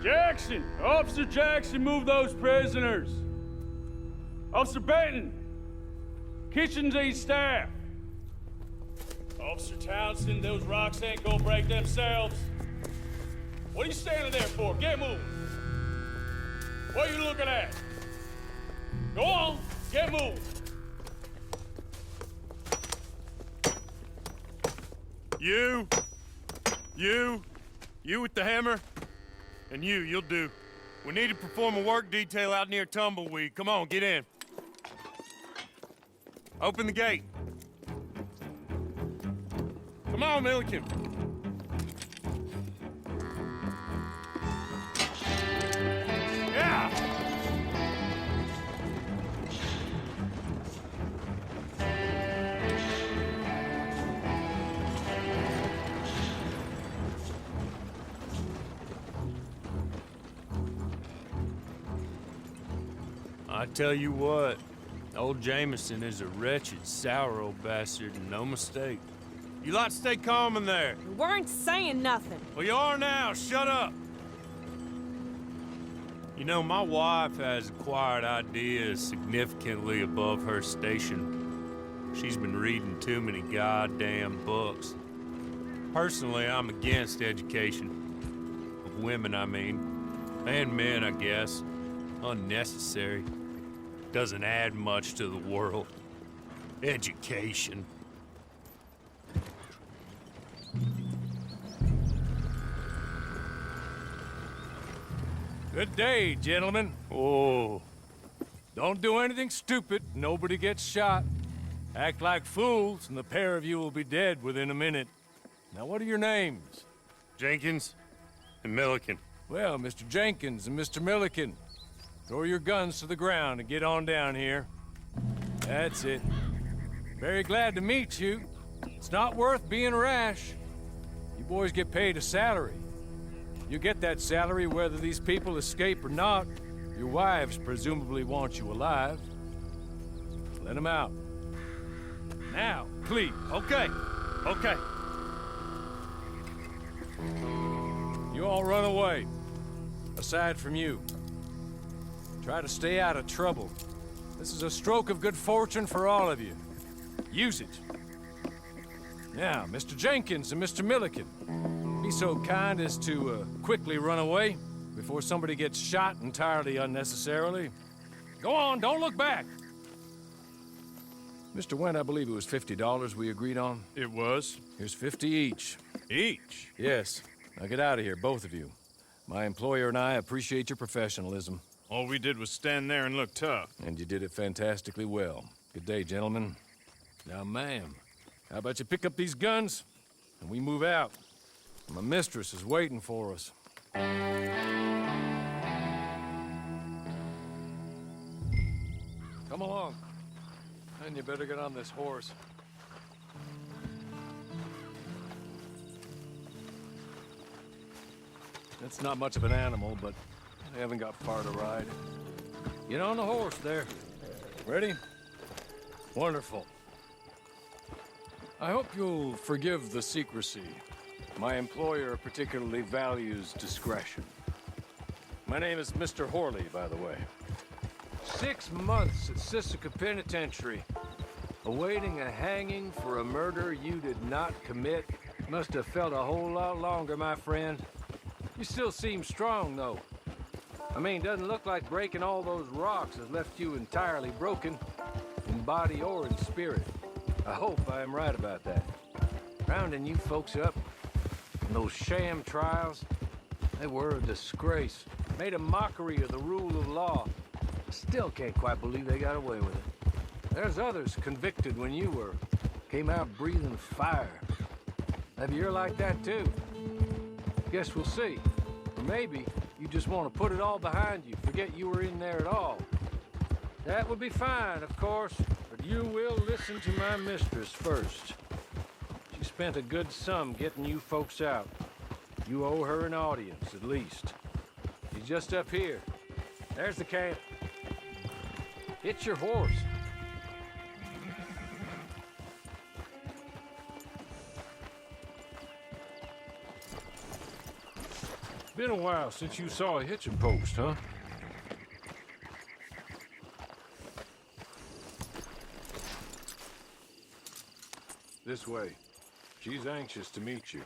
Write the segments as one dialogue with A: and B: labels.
A: Jackson! Officer Jackson, move those prisoners! Officer Benton! Kitchens and staff! Officer Townsend, those rocks ain't gonna break themselves. What are you standing there for? Get moving! What are you looking at? Go on, get moving!
B: You with the hammer? And you'll do. We need to perform a work detail out near Tumbleweed. Come on, get in. Open the gate. Come on, Milliken. Yeah! I tell you what, old Jameson is a wretched, sour old bastard, and no mistake. You lot stay calm in there.
C: We weren't saying nothing.
B: Well, you are now. Shut up. You know, my wife has acquired ideas significantly above her station. She's been reading too many goddamn books. Personally, I'm against education. Of women, I mean. And men, I guess. Unnecessary. Doesn't add much to the world. Education.
D: Good day, gentlemen.
B: Oh.
D: Don't do anything stupid. Nobody gets shot. Act like fools, and the pair of you will be dead within a minute. Now, what are your names?
B: Jenkins and Milliken.
D: Well, Mr. Jenkins and Mr. Milliken, throw your guns to the ground and get on down here. That's it. Very glad to meet you. It's not worth being rash. You boys get paid a salary. You get that salary whether these people escape or not. Your wives presumably want you alive. Let them out. Now, please.
B: Okay.
D: You all run away. Aside from you. Try to stay out of trouble. This is a stroke of good fortune for all of you. Use it. Now, Mr. Jenkins and Mr. Milliken, be so kind as to quickly run away before somebody gets shot entirely unnecessarily. Go on, don't look back. Mr. Wendt, I believe it was $50 we agreed on.
E: It was.
D: Here's 50 each.
E: Each?
D: Yes. Now get out of here, both of you. My employer and I appreciate your professionalism.
E: All we did was stand there and look tough.
D: And you did it fantastically well. Good day, gentlemen. Now, ma'am, how about you pick up these guns and we move out? My mistress is waiting for us. Come along. And you better get on this horse. It's not much of an animal, but I haven't got far to ride. Get on the horse there. Ready? Wonderful. I hope you'll forgive the secrecy. My employer particularly values discretion. My name is Mr. Horley, by the way. 6 months at Sisika Penitentiary, awaiting a hanging for a murder you did not commit. Must have felt a whole lot longer, my friend. You still seem strong, though. I mean, doesn't look like breaking all those rocks has left you entirely broken, in body or in spirit. I hope I am right about that. Rounding you folks up, and those sham trials, they were a disgrace. Made a mockery of the rule of law. I still can't quite believe they got away with it. There's others convicted when you were. Came out breathing fire. Maybe you're like that too. Guess we'll see. Or maybe you just want to put it all behind you, forget you were in there at all. That would be fine, of course, but you will listen to my mistress first. She spent a good sum getting you folks out. You owe her an audience, at least. She's just up here. There's the camp. Hit your horse. been a while since you saw a hitching post, huh? This way. She's anxious to meet you.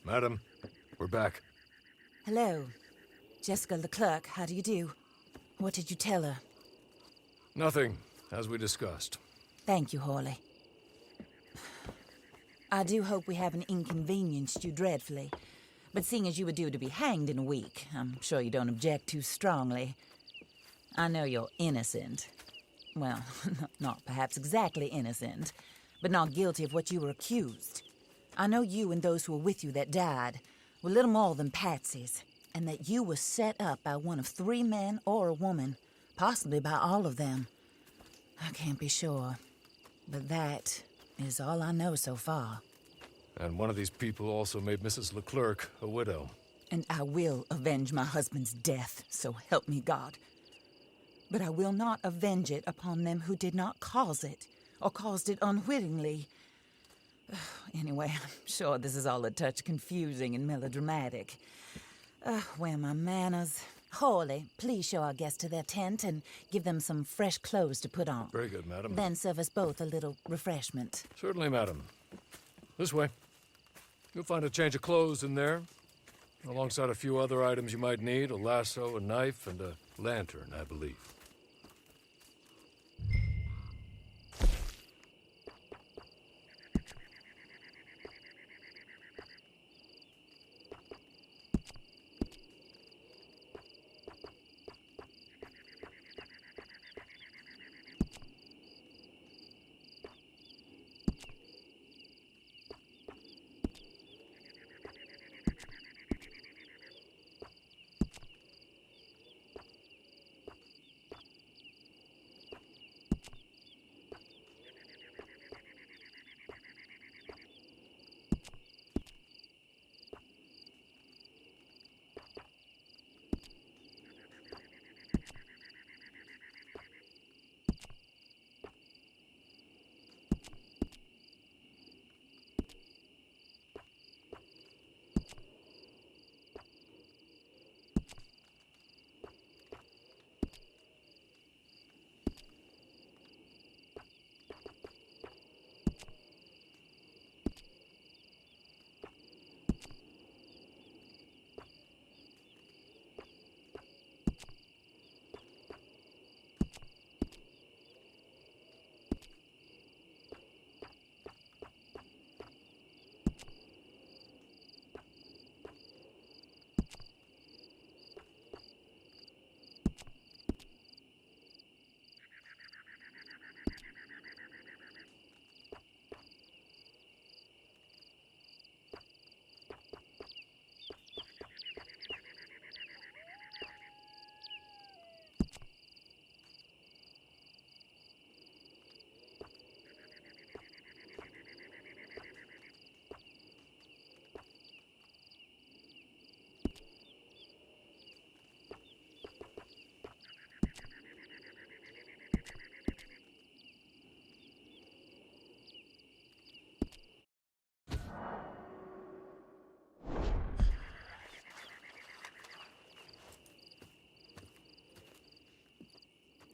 D: Madam, we're back.
F: Hello. Jessica Leclerc, how do you do? What did you tell her?
D: Nothing, as we discussed.
F: Thank you, Hawley. I do hope we haven't inconvenienced you dreadfully. But seeing as you were due to be hanged in a week, I'm sure you don't object too strongly. I know you're innocent. Well, not perhaps exactly innocent, but not guilty of what you were accused. I know you and those who were with you that died were little more than patsies, and that you were set up by one of 3 men or a woman, possibly by all of them. I can't be sure, but that is all I know so far.
D: And one of these people also made Mrs. Leclerc a widow.
F: And I will avenge my husband's death, so help me God. But I will not avenge it upon them who did not cause it, or caused it unwittingly. Anyway, I'm sure this is all a touch confusing and melodramatic. Where are my manners? Hawley, please show our guests to their tent and give them some fresh clothes to put on.
D: Very good, madam.
F: Then serve us both a little refreshment.
D: Certainly, madam. This way. You'll find a change of clothes in there, alongside a few other items you might need, a lasso, a knife, and a lantern, I believe.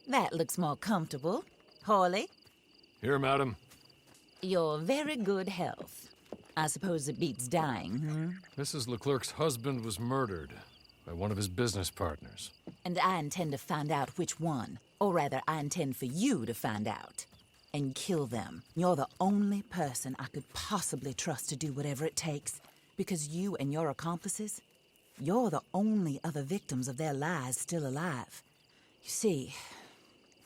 F: That looks more comfortable. Hawley,
D: Here, madam.
F: you're very good health. I suppose it beats dying, hmm?
D: Mrs. Leclerc's husband was murdered by one of his business partners.
F: And I intend to find out which one. Or rather, I intend for you to find out. And kill them. You're the only person I could possibly trust to do whatever it takes. Because you and your accomplices, you're the only other victims of their lies still alive. You see,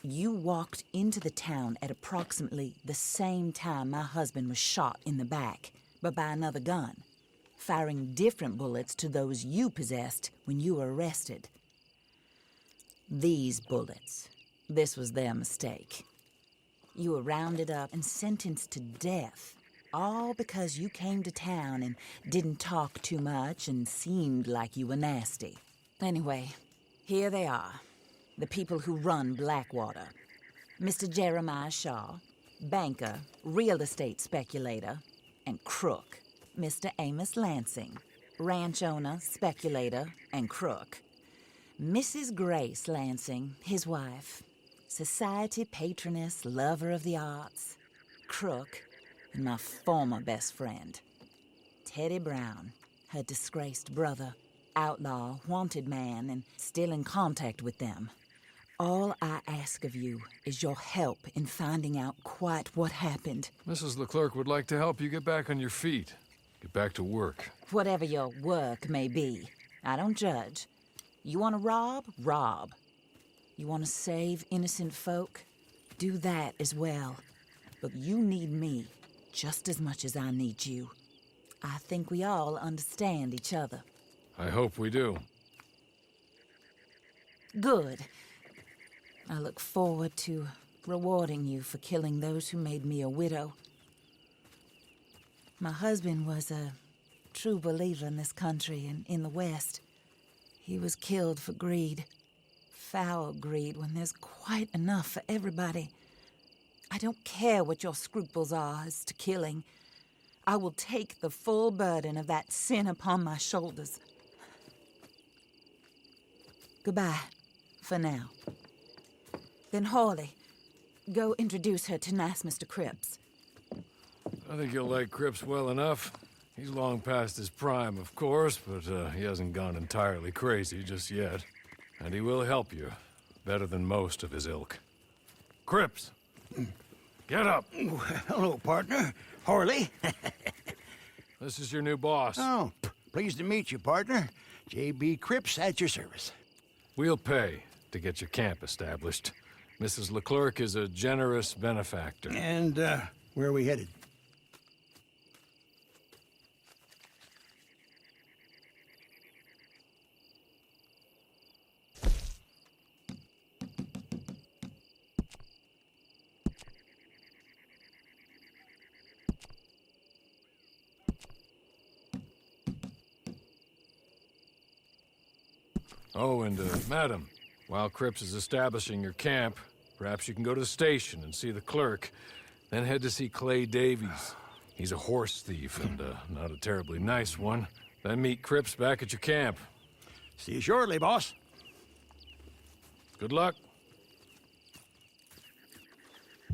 F: you walked into the town at approximately the same time my husband was shot in the back, but by another gun, firing different bullets to those you possessed when you were arrested. These bullets, this was their mistake. You were rounded up and sentenced to death, all because you came to town and didn't talk too much and seemed like you were nasty. Anyway, here they are. The people who run Blackwater. Mr. Jeremiah Shaw, banker, real estate speculator, and crook. Mr. Amos Lansing, ranch owner, speculator, and crook. Mrs. Grace Lansing, his wife, society patroness, lover of the arts, crook, and my former best friend. Teddy Brown, her disgraced brother, outlaw, wanted man, and still in contact with them. All I ask of you is your help in finding out quite what happened.
D: Mrs. Leclerc would like to help you get back on your feet. Get back to work.
F: Whatever your work may be, I don't judge. You want to rob? Rob. You want to save innocent folk? Do that as well. But you need me just as much as I need you. I think we all understand each other.
D: I hope we do.
F: Good. I look forward to rewarding you for killing those who made me a widow. My husband was a true believer in this country and in the West. He was killed for greed. Foul greed when there's quite enough for everybody. I don't care what your scruples are as to killing. I will take the full burden of that sin upon my shoulders. Goodbye, for now. Then Hawley, go introduce her to nice Mr. Cripps.
D: I think you'll like Cripps well enough. He's long past his prime, of course, but he hasn't gone entirely crazy just yet. And he will help you, better than most of his ilk. Cripps! Get up!
G: Hello, partner. Horley.
D: This is your new boss.
G: Oh, pleased to meet you, partner. J.B. Cripps at your service.
D: We'll pay to get your camp established. Mrs. Leclerc is a generous benefactor.
G: And, where are we headed?
D: Oh, and, madam, while Cripps is establishing your camp, perhaps you can go to the station and see the clerk, then head to see Clay Davies. He's a horse thief and, not a terribly nice one. Then meet Cripps back at your camp.
G: See you shortly, boss.
D: Good luck.